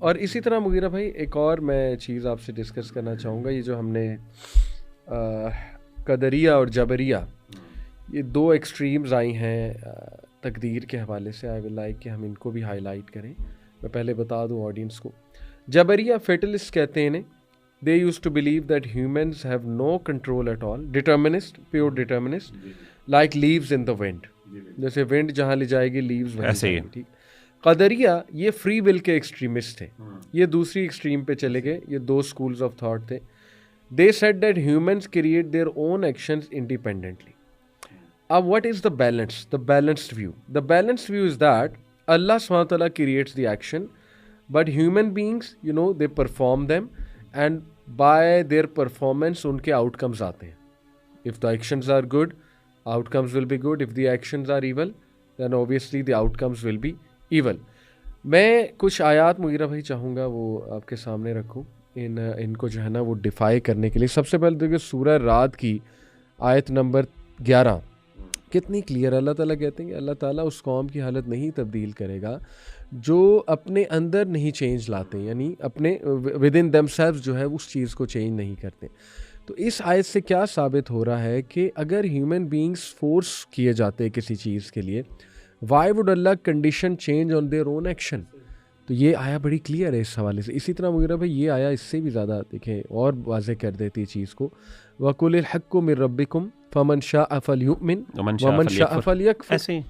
और इसी तरह मुगीरा भाई एक और मैं चीज़ आपसे डिस्कस करना चाहूँगा, ये जो हमने कदरिया और जबरिया, ये दो एक्सट्रीम्स आई हैं तकदीर के हवाले से। आई विल लाइक कि हम इनको भी हाईलाइट करें। मैं पहले बता दूं ऑडियंस को, जबरिया फेटलिस्ट कहते हैं इन्हें। They used to believe that humans have no control at all, determinist, pure determinist, like leaves in the wind. जैसे विंड जहाँ ले जाएगी लीव्स वहीं जाएंगी, ठीक। कदरिया ये फ्री विल के एक्सट्रीमिस्ट थे, ये दूसरी एक्सट्रीम पे चले गए। ये दो स्कूल्स ऑफ थॉट थे। They said that humans create their own actions independently. what is the balance? The balanced view. The balanced view is that Allah subhanahu wa ta'ala creates the action, but human beings, they perform them, and by their performance, उनके outcomes आते हैं. If the actions are good, outcomes will be good. If the actions are evil, then obviously the outcomes will be evil. मैं कुछ आयात Mughira भाई चाहूँगा वो आपके सामने रखूँ इनको जो है ना वो डिफाई करने के लिए। सबसे पहले देखिए सूरह राद की आयत नंबर 11 कितनी क्लियर। अल्लाह ताला कहते हैं कि अल्लाह ताला उस कौम की हालत नहीं तब्दील करेगा जो अपने अंदर नहीं चेंज लाते, यानी अपने विद इन देमसेल्व्स जो है उस चीज़ को चेंज नहीं करते। तो इस आयत से क्या साबित हो रहा है कि अगर ह्यूमन बींग्स फोर्स किए जाते हैं किसी चीज़ के लिए, why would Allah condition change on their own action. तो ये आया बड़ी क्लियर है इस हवाले से। इसी तरह मुगीरा भाई ये आया इससे भी ज़्यादा देखें और वाज़े कर देती है चीज़ को। वकुलिल हक्कु मिर रब्बिकुम फमन शाअ फलयुमिन वमन शाअ फलयकफुर।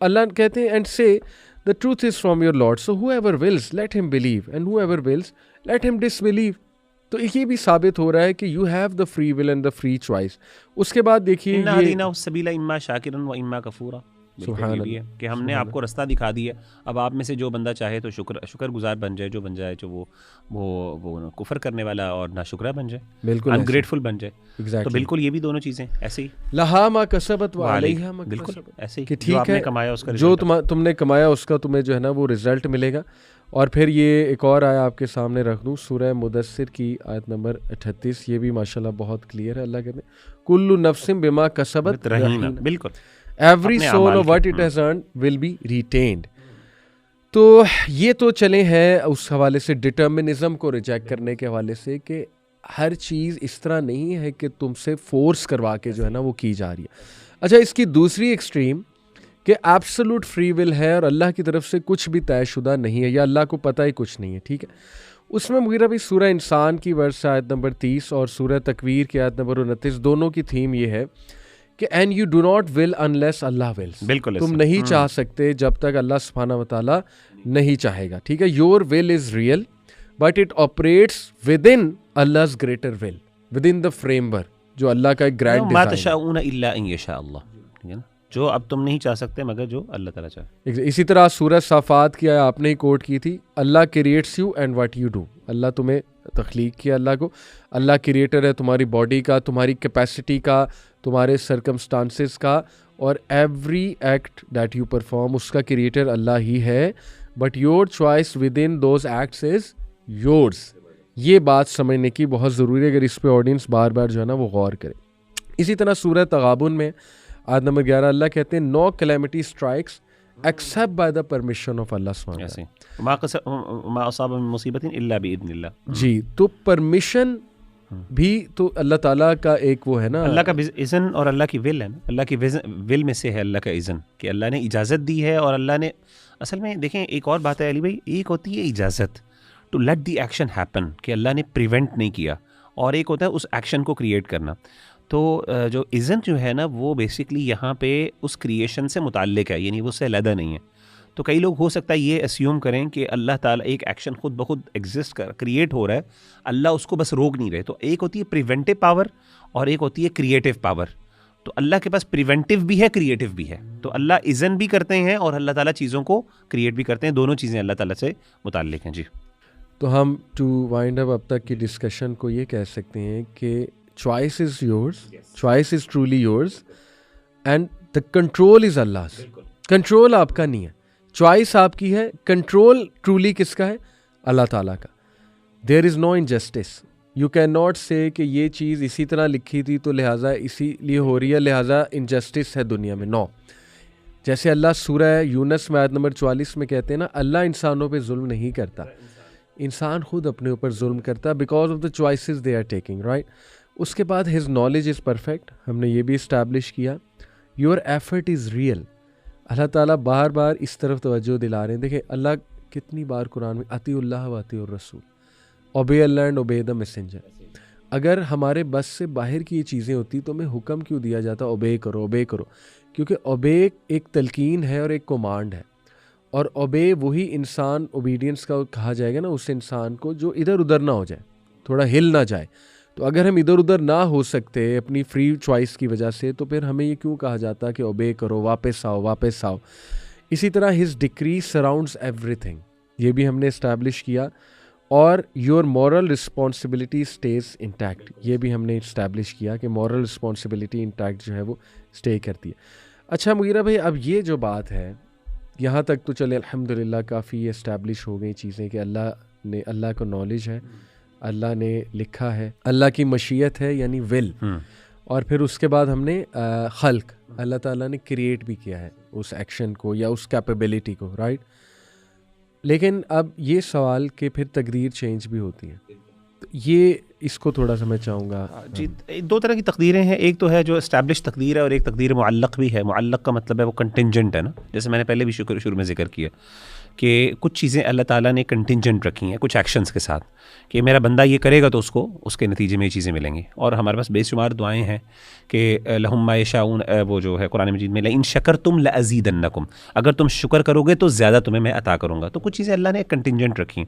अल्लाह कहते हैं and say the truth is from your Lord, so whoever wills let him believe and whoever wills let him disbelieve. तो ये भी साबित हो रहा है कि you have the free will and the free choice. उसके बाद देखिए इम्मा शाकिरन व इम्मा कफूरा, ये भी है कि हमने आपको रास्ता दिखा दिया। अब आप में से जो बंदा चाहे तो शुक्रगुजार बन जाए, जो बन जाए जो वो कुफर करने वाला और नाशुक्रा बन जाए, बिल्कुल अनग्रेटफुल बन जाए। exactly. तो बिल्कुल ये भी दोनों चीज़ें ऐसे ही लहा मा कसबत व अलैहा मा कसबत, बिल्कुल ऐसे ही कि ठीक है कमाया उसका जो तुमने कमाया उसका तुम्हें जो है ना वो रिजल्ट मिलेगा। और फिर ये एक और आया आपके सामने रख दूँ, सूरह मुदस्सिर की आयत नंबर 38। ये भी माशाल्लाह बहुत क्लियर है। अल्लाह कहते हैं कुल्लु नफ्सिन बिमा कसबत रहीना, बिल्कुल every soul of what it has earned will be retained. तो ये तो चले हैं उस हवाले से डिटर्मिनिज्म को रिजेक्ट करने के हवाले से कि हर चीज़ इस तरह नहीं है कि तुमसे फोर्स करवा के जो है ना वो की जा रही है। अच्छा, इसकी दूसरी एक्सट्रीम कि एब्सोल्यूट फ्री विल है और अल्लाह की तरफ से कुछ भी तयशुदा नहीं है या अल्लाह को पता ही कुछ नहीं है, ठीक है। उसमें मुगीरा भी सूरह इंसान की वर्ष आयत नंबर 30 और सूरह तकवीर की आयत नंबर 29 दोनों की थीम ये है कि and you do not will unless Allah wills. बिल्कुल तुम नहीं चाह सकते जब तक अल्लाह सुब्हानहू व तआला नहीं चाहेगा, ठीक है। Your will is real but it operates within Allah's greater will, within the framework जो अल्लाह का एक ग्रैंड डिजाइन है, जो अब तुम नहीं चाह सकते मगर जो अल्लाह ताला चाहे। इसी तरह सूरह साफात की आपने ही कोट की थी, Allah creates you and what you do. Allah तुम्हें तख्लीक किया, अल्लाह को, अल्लाह क्रिएटर है तुम्हारी बॉडी का, तुम्हारी कैपेसिटी का, तुम्हारे सर्कमस्टांसेस का, और every act that you perform उसका क्रिएटर अल्लाह ही है। But your choice with in those acts is yours. ये बात समझने की बहुत ज़रूरी है, अगर इस पे ऑडियंस बार बार जो है ना वो गौर करे। इसी तरह सूरह तगाबुन में आयत नंबर 11 अल्लाह कहते हैं no calamity strikes except by the permission of Allah सुब्हानहू व तआला। जी, तो परमिशन भी तो अल्लाह ताला का एक वो है ना, अल्लाह का इज़न और अल्लाह की विल है ना, अल्लाह की विल में से है अल्लाह का इज़न कि अल्लाह ने इजाज़त दी है। और अल्लाह ने असल में देखें एक और बात है अली भाई, एक होती है इजाज़त to let the action happen कि अल्लाह ने प्रिवेंट नहीं किया, और एक होता है उस एक्शन को क्रिएट करना। तो जो इज़न जो है ना वो बेसिकली यहाँ पे उस क्रिएशन से मुताल्लिक है, यानी वो उससे अलहदा नहीं है। तो कई लोग हो सकता है ये अस्यूम करें कि अल्लाह ताला एक एक्शन खुद ब खुद एग्जिस्ट क्रिएट हो रहा है, अल्लाह उसको बस रोक नहीं रहे। तो एक होती है प्रिवेंटिव पावर और एक होती है क्रिएटिव पावर। तो अल्लाह के पास प्रिवेंटिव भी है, क्रिएटिव भी है। तो अल्लाह इज़न भी करते हैं और अल्लाह ताला चीज़ों को क्रिएट भी करते हैं, दोनों चीज़ें अल्लाह ताला से मुताल्लिक हैं। जी, तो हम टू वाइंड अप अब तक की डिस्कशन को ये कह सकते हैं कि choice is yours, choice is truly yours and the control is Allah's। Control आपका नहीं है, चॉइस आपकी है, कंट्रोल ट्रूली किसका है? अल्लाह ताला का। There is no injustice, you can not say कि ये चीज़ इसी तरह लिखी थी तो लिहाजा इसीलिए हो रही है, लिहाजा इनजस्टिस है दुनिया में। नो, जैसे अल्लाह सूरह यूनस में आयत नंबर 44 में कहते हैं ना, अल्लाह इंसानों पे जुल्म नहीं करता। इंसान खुद अपने ऊपर जुल्म करता है because of the choices they are taking, right. उसके बाद हिज नॉलेज इज़ परफेक्ट, हमने ये भी इस्टेब्लिश किया। योर एफर्ट इज़ रियल, अल्लाह ताला बार बार इस तरफ तवज्जो दिला रहे हैं। देखिए अल्लाह कितनी बार कुरान में अतीउल्लाह व अतीउर रसूल, ओबे अल्लाह एंड ओबे द मैसेंजर। अगर हमारे बस से बाहर की ये चीज़ें होती तो हमें हुक्म क्यों दिया जाता ओबे करो ओबे करो? क्योंकि ओबे एक तलकीन है और एक कमांड है, और ओबे वही इंसान ओबीडियंस का कहा जाएगा ना उस इंसान को जो इधर उधर ना हो जाए, थोड़ा हिल ना जाए। तो अगर हम इधर उधर ना हो सकते अपनी फ्री चॉइस की वजह से, तो फिर हमें ये क्यों कहा जाता कि ओबे करो, वापस आओ वापस आओ। इसी तरह हिज डिक्री सराउंड्स एवरीथिंग, ये भी हमने इस्टेब्लिश किया। और your moral responsibility stage intact, ये भी हमने इस्टेब्लिश किया कि मॉरल रिस्पॉन्सिबिलिटी इंटैक्ट जो है वो स्टे करती है। अच्छा मुगीरा भाई, अब ये जो बात है यहाँ तक तो चले अल्हम्दुलिल्लाह काफ़ी इस्टेब्लिश हो गई चीज़ें कि अल्लाह को नॉलेज है, अल्लाह ने लिखा है, अल्लाह की मशीयत है यानी विल, और फिर उसके बाद हमने खल्क, अल्लाह ताला ने क्रिएट भी किया है उस एक्शन को या उस कैपेबिलिटी को, राइट। लेकिन अब ये सवाल कि फिर तकदीर चेंज भी होती है, तो ये इसको थोड़ा सा मैं चाहूँगा। जी, दो तरह की तकदीरें हैं, एक तो है जो इस्टेब्लिश तकदीर है और एक तकदीर मुअल्लक़ भी है। मुअल्लक़ का मतलब है वो कंटिंजेंट है ना, जैसे मैंने पहले भी शुरू में जिक्र किया कि कुछ चीज़ें अल्लाह ताला ने कंटिंजेंट रखी हैं कुछ एक्शंस के साथ, कि मेरा बंदा ये करेगा तो उसको उसके नतीजे में ये चीज़ें मिलेंगी। और हमारे पास बेशुमार दुआएं हैं कि लहुम मा यशाऊन, वो जो है कुरान मजीद में, इन शकरतुम लअज़ीदन्नकुम, अगर तुम शुक्र करोगे तो ज़्यादा तुम्हें मैं अता करूँगा। तो कुछ चीज़ें अल्लाह ने कंटिंजेंट रखी,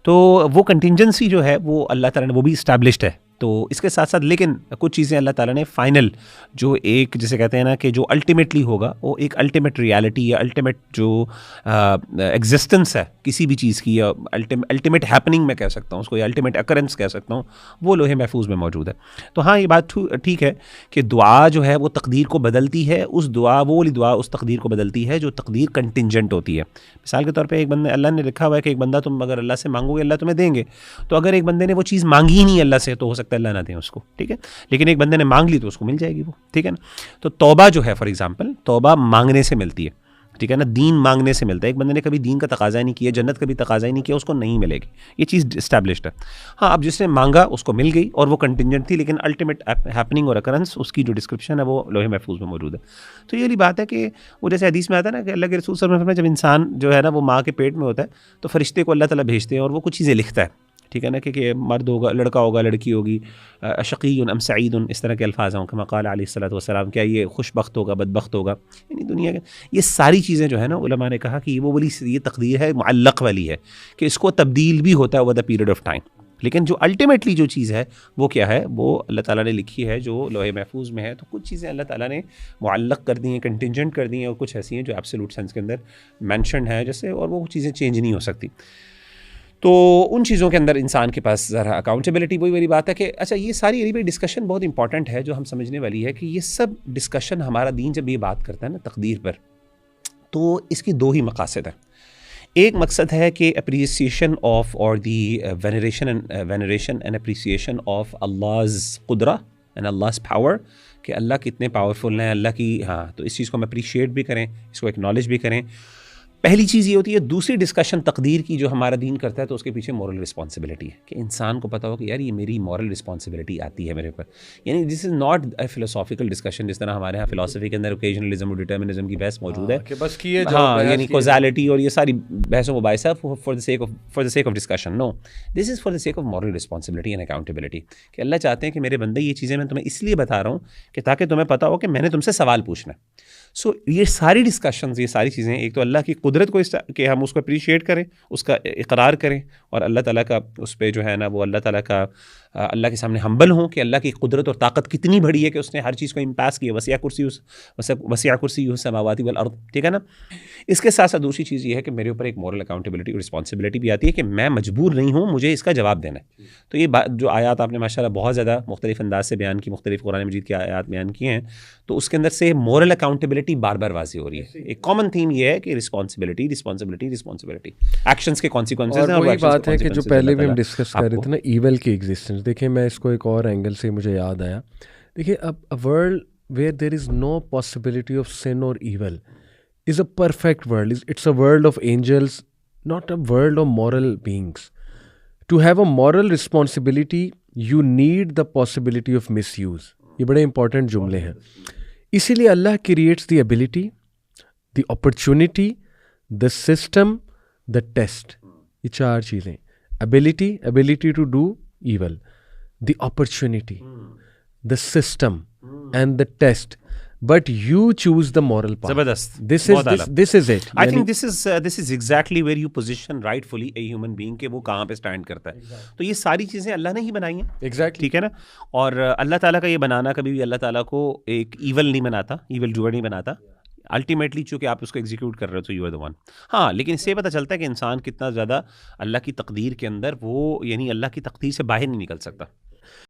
तो वो कंटिंजेंसी जो है वो अल्लाह ताला ने वो भी इस्टेब्लिश्ड है। तो इसके साथ साथ लेकिन कुछ चीज़ें अल्लाह ताला ने फाइनल जो एक जिसे कहते हैं ना कि जो अल्टीमेटली होगा वो एक अल्टीमेट रियलिटी या अल्टीमेट जो एग्जिस्टेंस है किसी भी चीज़ की, या अल्टीमेट हैपनिंग मैं कह सकता हूँ उसको, या अल्टीमेट अकरेंस कह सकता हूँ, वो लोहे महफूज में मौजूद है। तो हाँ, ये बात ठीक है कि दुआ जो है वो तकदीर को बदलती है, उस दुआ वो वाली दुआ उस तकदीर को बदलती है जो तकदीर कंटिंजेंट होती है। मिसाल के तौर पर एक बंदे, अल्लाह ने लिखा हुआ है कि एक बंदा तुम अगर अल्लाह से मांगोगे अल्लाह तुम्हें देंगे, तो अगर एक बंदे ने वो चीज़ मांगी ही नहीं अल्लाह से तो हो सकता है अल्लाह ना दें उसको, ठीक है। लेकिन एक बंदे ने मांग ली तो उसको मिल जाएगी वो, ठीक है ना। तो तौबा जो है फॉर एग्जांपल, तौबा मांगने से मिलती है, ठीक है ना, दीन मांगने से मिलता है। एक बंदे ने कभी दीन का तकाजा नहीं किया, जन्नत कभी तकाजा ही नहीं किया, उसको नहीं मिलेगी, ये चीज़ इस्टेब्लिश्ड है। हाँ, अब जिसने मांगा उसको मिल गई और वो कंटिंजेंट थी, लेकिन अल्टीमेट हैपनिंग और अकरेंस उसकी जो डिस्क्रिप्शन है वो लोहे महफूज में मौजूद है। तो ये वाली बात है कि वो जैसे हदीस में आता है ना कि अल्लाह के रसूल सल्लल्लाहु अलैहि वसल्लम, जब इंसान जो है ना वो माँ के पेट में होता है तो फरिश्ते को अल्लाह ताला भेजते हैं और वो कुछ चीज़ें लिखता है, ठीक है ना, कि मर्द होगा, लड़का होगा, लड़की होगी, शक़ीयुन अम सईदुन, इस तरह के अल्फाज हों, कमा क़ाल अलैहिस्सलातु वस्सलाम, क्या ये खुशबख्त होगा बदबख्त होगा, यानी दुनिया के ये सारी चीज़ें जो है ना उलमा ने कहा कि वो वाली ये तकदीर है मुअल्लक़ वाली है कि इसको तब्दील भी होता है over the period of time. लेकिन जो अल्टीमेटली जो चीज़ है वो क्या है, वो अल्लाह ताला ने लिखी है जो लोहे महफूज में है। तो कुछ चीज़ें अल्लाह ताला ने मुअल्लक़ कर दी हैं, कंटिंजेंट कर दी हैं, और कुछ ऐसी हैं जो एब्सोल्यूट सेंस के अंदर मेंशन है जैसे, और वो चीज़ें चेंज नहीं हो सकती। तो उन चीज़ों के अंदर इंसान के पास ज़रा अकाउंटेबिलिटी, वही वाली बात है कि अच्छा ये सारी डिस्कशन बहुत इंपॉर्टेंट है जो हम समझने वाली है कि ये सब डिस्कशन हमारा दीन जब ये बात करता है ना तकदीर पर, तो इसकी दो ही मकासद हैं। एक मकसद है कि अप्रिसिएशन ऑफ और the veneration and appreciation of Allah's कुदरा एंड अल्लाह's पावर, कि अल्लाह कितने पावरफुल हैं, अल्लाह की, हाँ, तो इस चीज़ को हम अप्रिशिएट भी करें, इसको एक्नॉलेज भी करें। पहली चीज़ ये होती है। दूसरी डिस्कशन तकदीर की जो हमारा दीन करता है तो उसके पीछे मॉरल रिस्पॉन्सिबिलिटी है कि इंसान को पता हो कि यार ये मेरी मॉरल रिस्पॉन्सिबिलिटी आती है मेरे पर। यानी this is not a philosophical discussion जिस तरह हमारे यहाँ फिलोसफी के अंदर ओकेजनलिज्म और डिटर्मिनिज्म की बहस मौजूद है कि बस किए हाँ, यानी कॉज़ैलिटी और ये सारी बहसों मुबाहिसा for the sake of discussion. No, this is for the sake of moral responsibility and accountability, कि अल्लाह चाहते हैं कि मेरे बंदे ये चीज़ें मैं तुम्हें इसलिए बता रहा हूँ कि ताकि तुम्हें पता हो कि मैंने तुमसे सवाल पूछना है। सो ये सारी डिस्कशंस, ये सारी चीज़ें, एक तो अल्लाह की कुदरत को कि हम उसको अप्रिशिएट करें, उसका इकरार करें, और अल्लाह ताला का उस पर जो है ना वो अल्लाह ताला का अल्लाह के सामने हम्बल हों कि अल्लाह की कुदरत और ताकत कितनी बड़ी है कि उसने हर चीज़ को इम्पास किया। वसिया कुर्सी समावाती वल अर्द, ठीक है ना। इसके साथ साथ दूसरी चीज़ ये है कि मेरे ऊपर एक मॉरल अकाउंटेबिलिटी और रिस्पॉन्सिबिलिटी भी आती है कि मैं मजबूर नहीं हूँ, मुझे इसका जवाब देना है। तो ये बात जो आयात आपने माशाल्लाह बहुत ज़्यादा मुख्तलिफ अंदाज से बयान की, मुख्तलिफ कुरान मजीद की आयात बयान की हैं, तो उसके अंदर से मॉरल अकाउंटेबिलिटी बार बार वाज़ी हो रही है। एक कॉमन थीम ये है कि रिस्पॉन्सिबिलिटी एक्शंस के कॉन्सिक्वेंसेस हैं। और वही बात है कि जो पहले भी हम डिस्कस कर रहे थे ना, ईवल की एग्जिस्टेंस। देखिए मैं इसको एक और एंगल से मुझे याद आया। देखिए अब a world where there is no possibility of sin और evil is a perfect world. It's a world of angels, not a world of moral beings. To have a moral responsibility you need the possibility of misuse. ये बड़े important जुमले हैं। इसीलिए Allah creates the ability, the opportunity, the system, the test. ये 4 चीज़ें, ability to do evil, the opportunity, the system and the test, but you choose the moral path. जबरदस्त, this is it. I think this is exactly where you position rightfully a human being के वो कहाँ पे stand करता है। तो ये सारी चीज़ें अल्लाह ने ही बनाई हैं। Exactly. ठीक है ना। और अल्लाह ताला का ये बनाना कभी भी अल्लाह ताला को एक ईवल नहीं बनाता, ईवल डूअर नहीं बनाता। अल्टीमेटली चूँकि आप उसको एग्जीक्यूट कर रहे हो तो यू आर द वन। हाँ, लेकिन इससे पता चलता है कि इंसान कितना ज़्यादा अल्लाह की तकदीर के अंदर वो, यानी अल्लाह की तकदीर से बाहर नहीं निकल सकता।